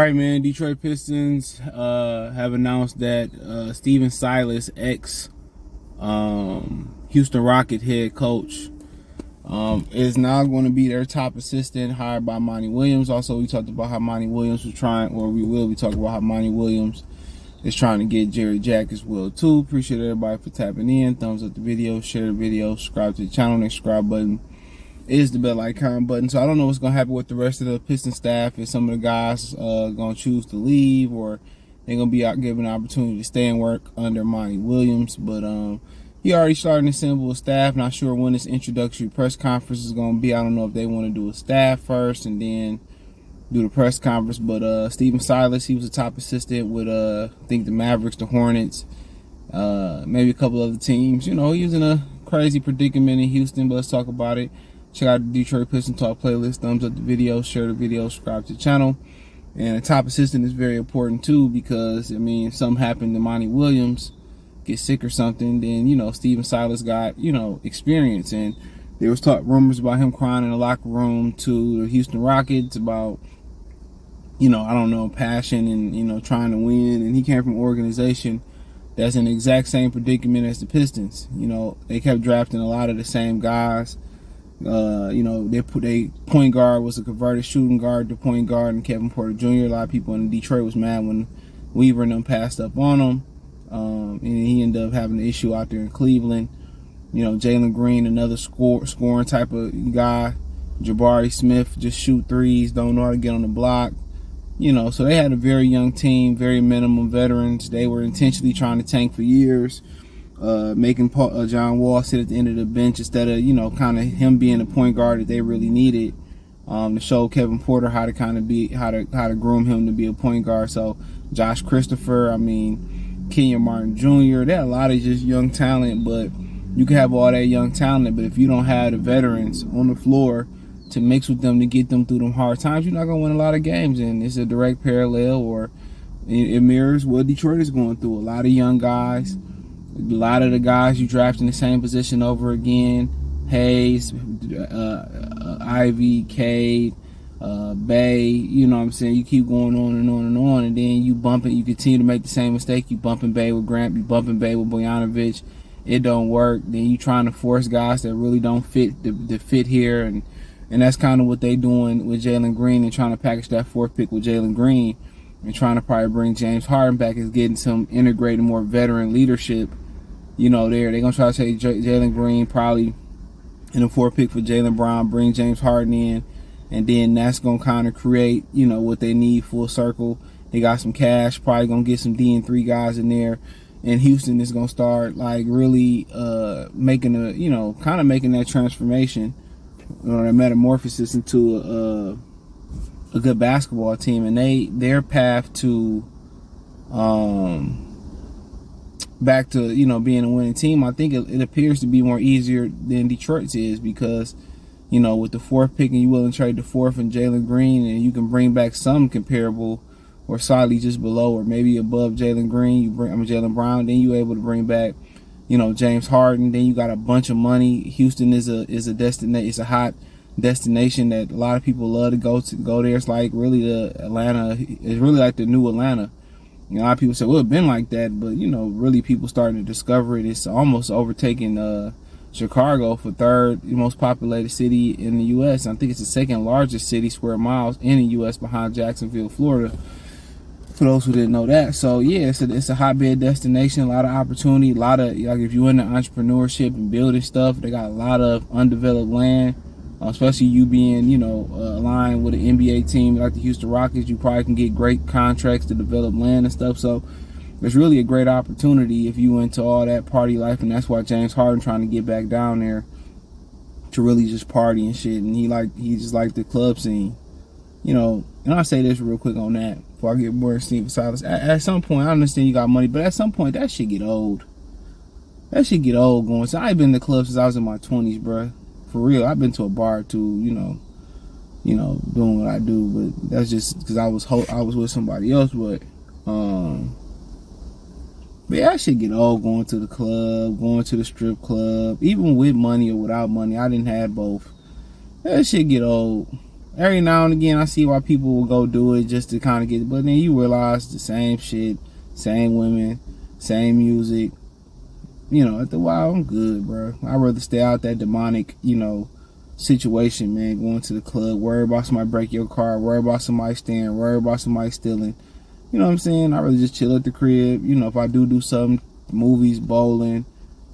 right, man. Detroit Pistons have announced that Silas, ex Houston Rocket head coach, is now going to be their top assistant, hired by Monty Williams. Also, we talked about how Monty Williams was trying, or we will be talking about how Monty Williams is trying to get Jerry Jack as well too. Appreciate everybody for tapping in. Thumbs up the video, share the video, subscribe to the channel. Next subscribe button is the bell icon button. So I don't know what's gonna happen with the rest of the Piston staff. If some of the guys gonna choose to leave, or they're gonna be out given an opportunity to stay and work under Monty Williams. But he already started to assemble a staff. Not sure when this introductory press conference is gonna be. I don't know if they want to do a staff first and then do the press conference. But Silas, he was a top assistant with I think the Mavericks, the Hornets, maybe a couple other teams. You know, he was in a crazy predicament in Houston, but let's talk about it. Check out the Detroit Pistons Talk playlist. Thumbs up the video, share the video, subscribe to the channel. And a top assistant is very important too, because I mean, if something happened to Monty Williams, get sick or something, then you know Silas got experience. And there was rumors about him crying in the locker room to the Houston Rockets about I don't know, passion and trying to win. And he came from an organization that's in the exact same predicament as the Pistons. They kept drafting a lot of the same guys. They point guard was a converted shooting guard to point guard, and Kevin Porter Jr. A lot of people in Detroit was mad when Weaver and them passed up on him, and he ended up having an issue out there in Cleveland. Jalen Green, another scoring type of guy. Jabari Smith just shoot threes, don't know how to get on the block. So they had a very young team, very minimum veterans. They were intentionally trying to tank for years. Making John Wall sit at the end of the bench instead of kind of him being the point guard that they really needed, to show Kevin Porter how to kind of be how to groom him to be a point guard. So Josh Christopher, Kenyon Martin Jr. They had a lot of just young talent, but you can have all that young talent, but if you don't have the veterans on the floor to mix with them to get them through them hard times, you're not gonna win a lot of games. And it's a direct parallel, or it mirrors what Detroit is going through. A lot of young guys. A lot of the guys you draft in the same position over again. Hayes, Ivy, Cade, Bay, you keep going on and on and on, and then you continue to make the same mistake. You bumping Bay with Grant, you bumping Bay with Bojanovic. It don't work. Then you trying to force guys that really don't fit the fit here, and that's kind of what they doing with Jalen Green, and trying to package that fourth pick with Jalen Green, and trying to probably bring James Harden back, is getting some integrated, more veteran leadership. They're going to try to take Jalen Green probably in the fourth pick for Jaylen Brown, bring James Harden in, and then that's going to kind of create, what they need full circle. They got some cash, probably going to get some D&3 guys in there, and Houston is going to start, like, really making that transformation, that metamorphosis into a good basketball team. And their path to back to being a winning team, I think it appears to be more easier than Detroit's is, because with the fourth pick, and you willing to trade the fourth and Jalen Green, and you can bring back some comparable or slightly just below or maybe above Jalen Green, Jaylen Brown, then you're able to bring back James Harden. Then you got a bunch of money. Houston is a destination. It's a hot destination that a lot of people love to go there. It's like really it's really like the new Atlanta. A lot of people say, well, it's been like that, but really people starting to discover it. It's almost overtaking Chicago for third most populated city in the U.S. I think it's the second largest city square miles in the U.S. behind Jacksonville, Florida, for those who didn't know that. So yeah, it's a hotbed destination, a lot of opportunity, a lot of, like, if you're into entrepreneurship and building stuff, they got a lot of undeveloped land. Especially you being, aligned with an NBA team like the Houston Rockets, you probably can get great contracts to develop land and stuff. So it's really a great opportunity if you into all that party life, and that's why James Harden trying to get back down there to really just party and shit. And he just like the club scene, And I'll say this real quick on that before I get more into Silas. At some point, I understand you got money, but at some point that shit get old. That shit get old going. So I ain't been to the club since I was in my 20s, bruh. For real, I've been to a bar too, doing what I do, but that's just because I was with somebody else. But yeah, I should get old going to the club, going to the strip club, even with money or without money. I didn't have both. That shit get old. every now and again I see why people will go do it just to kind of get, but then you realize the same shit, same women, same music. You know, after a while, I'm good, bro. I'd rather stay out that demonic, situation, man. Going to the club, worry about somebody break your car, worry about somebody stealing, worry about somebody stealing. You know what I'm saying? I'd rather just chill at the crib. You know, if I do something, movies, bowling,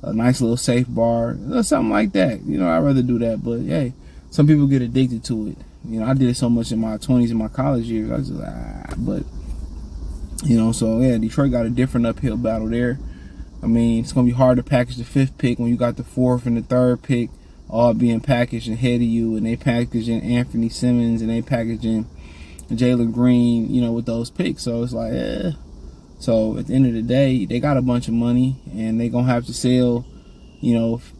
a nice little safe bar, something like that. You know, I'd rather do that. But, hey, some people get addicted to it. You know, I did it so much in my 20s and my college years. I was just but, so, yeah, Detroit got a different uphill battle there. I mean, it's going to be hard to package the 5th pick when you got the 4th and the 3rd pick all being packaged ahead of you, and they packaging Anthony Simmons and they packaging Jalen Green, with those picks. So it's like, So at the end of the day, they got a bunch of money, and they going to have to sell,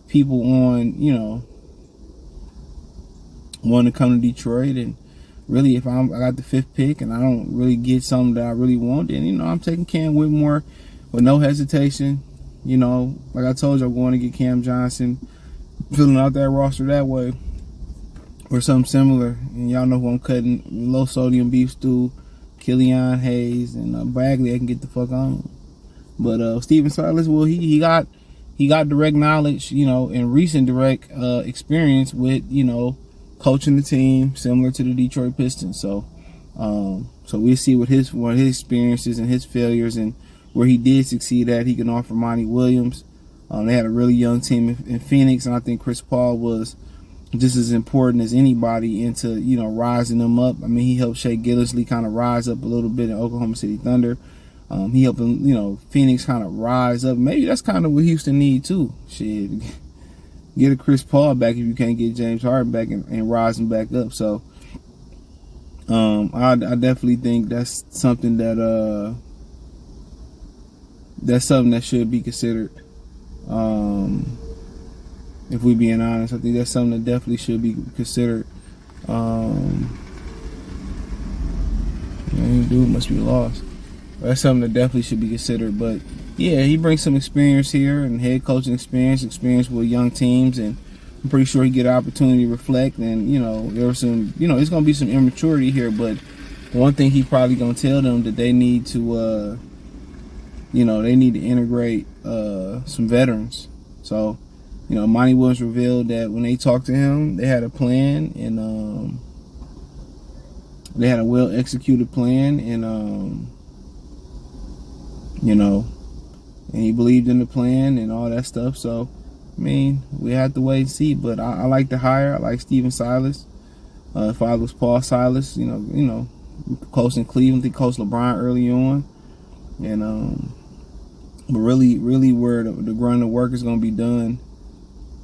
people on, want to come to Detroit. And really, if I got the 5th pick and I don't really get something that I really want, then, I'm taking Cam Whitmore with no hesitation. Like I told you, I'm going to get Cam Johnson, filling out that roster that way, or something similar. And y'all know who I'm cutting: low sodium beef stew, Killian Hayes, and Bagley. I can get the fuck on. But Stephen Silas, well, he got direct knowledge, and recent direct experience with coaching the team, similar to the Detroit Pistons. So we'll see what his experiences and his failures and where he did succeed at, he can offer Monty Williams. They had a really young team in Phoenix, and I think Chris Paul was just as important as anybody into, rising them up. I mean, he helped Shea Gillislee kind of rise up a little bit in Oklahoma City Thunder. He helped him, Phoenix kind of rise up. Maybe that's kind of what Houston need too. Shit, get a Chris Paul back if you can't get James Harden back and rise him back up. So I definitely think that's something that should be considered. If we being honest, I think that's something that definitely should be considered. Dude must be lost. That's something that definitely should be considered. But yeah, he brings some experience here and head coaching experience with young teams, and I'm pretty sure he get an opportunity to reflect. And there was some, it's gonna be some immaturity here, but one thing he probably gonna tell them that they need to they need to integrate some veterans. So, Monty Williams revealed that when they talked to him, they had a plan, and they had a well-executed plan, and and he believed in the plan and all that stuff. So, I mean, we have to wait and see. But I like the hire. I like Stephen Silas. Father was Paul Silas. Close in Cleveland. He coached LeBron early on, and but really where the grunt of work is going to be done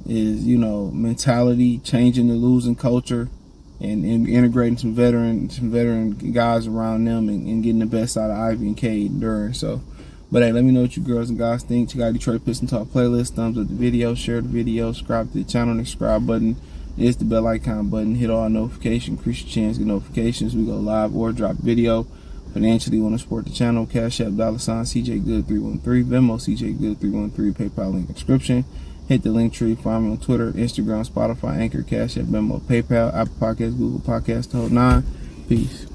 is, mentality, changing the losing culture, and integrating some veteran guys around them, and getting the best out of Ivy and Cade during. So, but hey, let me know what you girls and guys think. Check out Detroit Piston Talk playlist. Thumbs up the video, share the video, subscribe to the channel. And the subscribe button is the bell icon button. Hit all notifications, increase your chance to get notifications. We go live or drop video. Financially, want to support the channel? Cash App, $CJGood313, Venmo, CJGood313, PayPal link description. Hit the link tree. Find me on Twitter, Instagram, Spotify, Anchor, Cash App, Venmo, PayPal, Apple Podcasts, Google Podcasts, the whole 9. Peace.